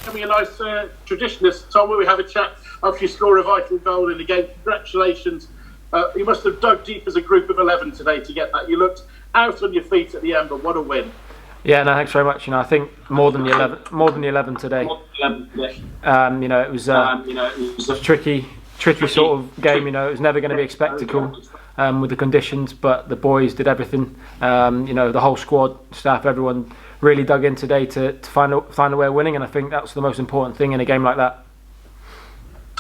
becoming a nice tradition this time where we have a chat after you score a vital goal in the game. Congratulations. You must have dug deep as a group of 11 today to get that. You looked out on your feet at the end, but what a win. Yeah, no, thanks very much. I think more than the 11 today. It was a tricky sort of game. It was never going to be a spectacle with the conditions, but the boys did everything. The whole squad, staff, everyone really dug in today to find a way of winning, and I think that's the most important thing in a game like that.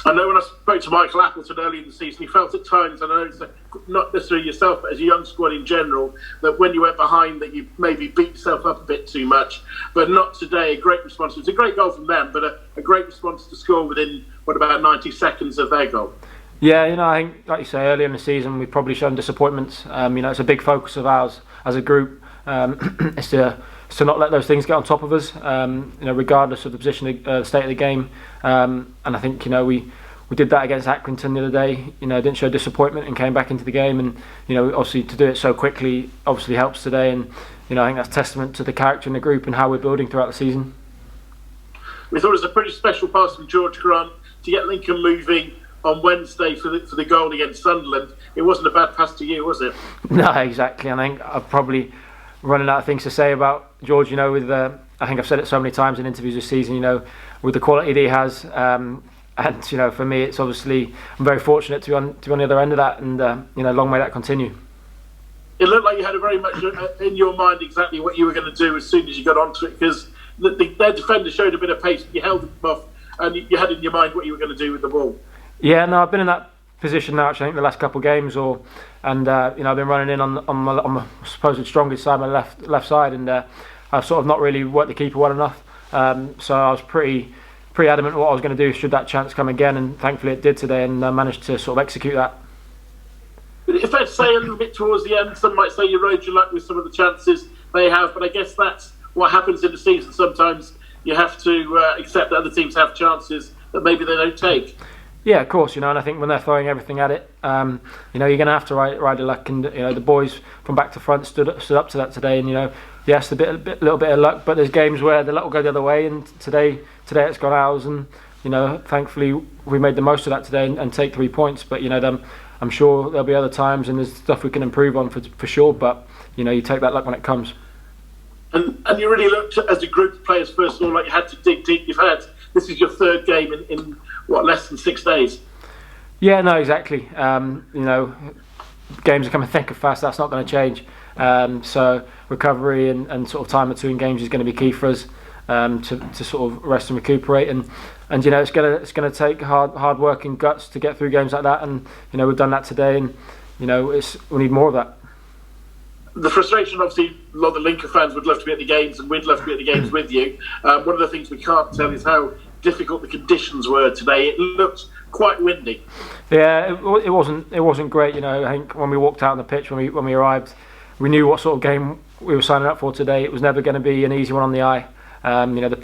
I know when I spoke to Michael Appleton early in the season, he felt at times, I know it's not necessarily yourself, but as a young squad in general, that when you went behind that you maybe beat yourself up a bit too much, but not today. A great response. It was a great goal from them, but a great response to score within, about 90 seconds of their goal. Yeah, I think, like you say, earlier in the season, we've probably shown disappointments. It's a big focus of ours as a group. It's to not let those things get on top of us, regardless of the position, the state of the game. And I think, we did that against Accrington the other day. Didn't show disappointment and came back into the game. And, obviously to do it so quickly obviously helps today. And, I think that's testament to the character in the group and how we're building throughout the season. We thought it was a pretty special pass from George Grant to get Lincoln moving on Wednesday for the goal against Sunderland. It wasn't a bad pass to you, was it? No, exactly. I think I've probably running out of things to say about George. I think I've said it so many times in interviews this season. With the quality that he has, and for me, it's obviously I'm very fortunate to be on the other end of that, and long may that continue. It looked like you had very much in your mind exactly what you were going to do as soon as you got onto it, because their defender showed a bit of pace. You held them off, and you had in your mind what you were going to do with the ball. Yeah, no, I've been in that position now. Actually, I think the last couple of games, I've been running in on my supposed strongest side, my left side, and I've sort of not really worked the keeper well enough. So I was pretty adamant what I was going to do should that chance come again, and thankfully it did today, and I managed to sort of execute that. If I'd say a little bit towards the end, some might say you rode your luck with some of the chances they have, but I guess that's what happens in the season. Sometimes you have to accept that other teams have chances that maybe they don't take. Yeah, of course, and I think when they're throwing everything at it, you're going to have to ride your luck, and the boys from back to front stood up to that today, and yes, a little bit of luck, but there's games where the luck will go the other way, and today it's gone ours, and thankfully we made the most of that today and take 3 points. But I'm sure there'll be other times, and there's stuff we can improve on for sure. But you take that luck when it comes. And you really looked as a group of players first of all like you had to dig deep. This is your third game in less than 6 days. Yeah, no, exactly. Games are coming thick and fast. That's not going to change. So recovery and sort of time between games is going to be key for us to sort of rest and recuperate. And it's going to take hard work and guts to get through games like that. And we've done that today. And we need more of that. The frustration, obviously, a lot of the Lincoln fans would love to be at the games, and we'd love to be at the games with you. One of the things we can't tell is how difficult the conditions were today. It looked quite windy. Yeah, it wasn't great. I think when we walked out on the pitch, when we arrived, we knew what sort of game we were signing up for today. It was never going to be an easy one on the eye. The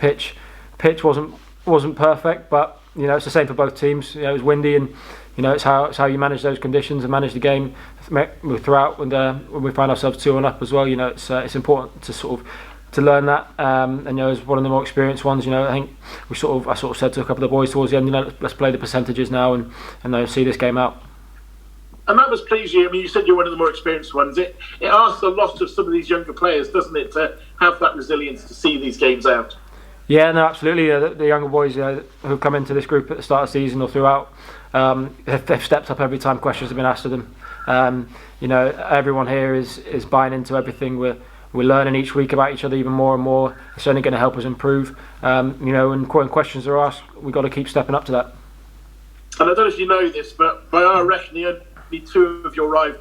pitch wasn't perfect, but it's the same for both teams. It was windy, and it's how you manage those conditions and manage the game throughout. When we find ourselves 2-1 up as well, it's important to sort of to learn that. And as one of the more experienced ones, I think I sort of said to a couple of the boys towards the end, let's play the percentages now and see this game out. And that must please you. I mean, you said you're one of the more experienced ones. It asks a lot of some of these younger players, doesn't it, to have that resilience to see these games out. Yeah, no, absolutely. The younger boys who've come into this group at the start of the season or throughout, they've stepped up every time questions have been asked of them. Everyone here is buying into everything. We're learning each week about each other even more and more. It's only going to help us improve. And when questions are asked, we've got to keep stepping up to that. And I don't know if you know this, but by our reckoning, only 2 of your rivals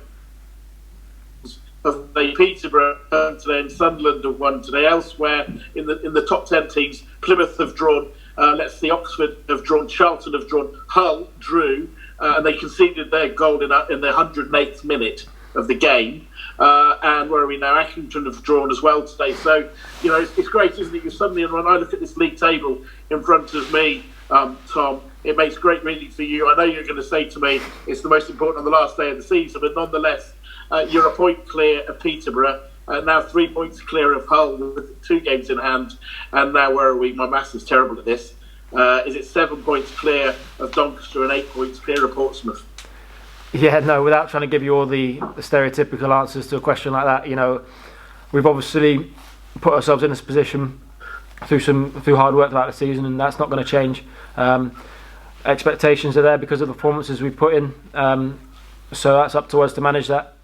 of Peterborough today and Sunderland have won today. Elsewhere in the top 10 teams, Plymouth have drawn. Oxford have drawn. Charlton have drawn. Hull drew, and they conceded their goal in the 108th minute of the game. And where are we now? Accrington have drawn as well today. So it's great, isn't it? You suddenly, when I look at this league table in front of me, Tom, it makes great reading for you. I know you're going to say to me it's the most important on the last day of the season, but nonetheless, you're a point clear of Peterborough. Now 3 points clear of Hull with 2 games in hand. And now where are we? My maths is terrible at this. Is it 7 points clear of Doncaster and 8 points clear of Portsmouth? Yeah, no, without trying to give you all the stereotypical answers to a question like that, we've obviously put ourselves in this position through hard work throughout the season, and that's not going to change. Expectations are there because of the performances we've put in, so that's up to us to manage that.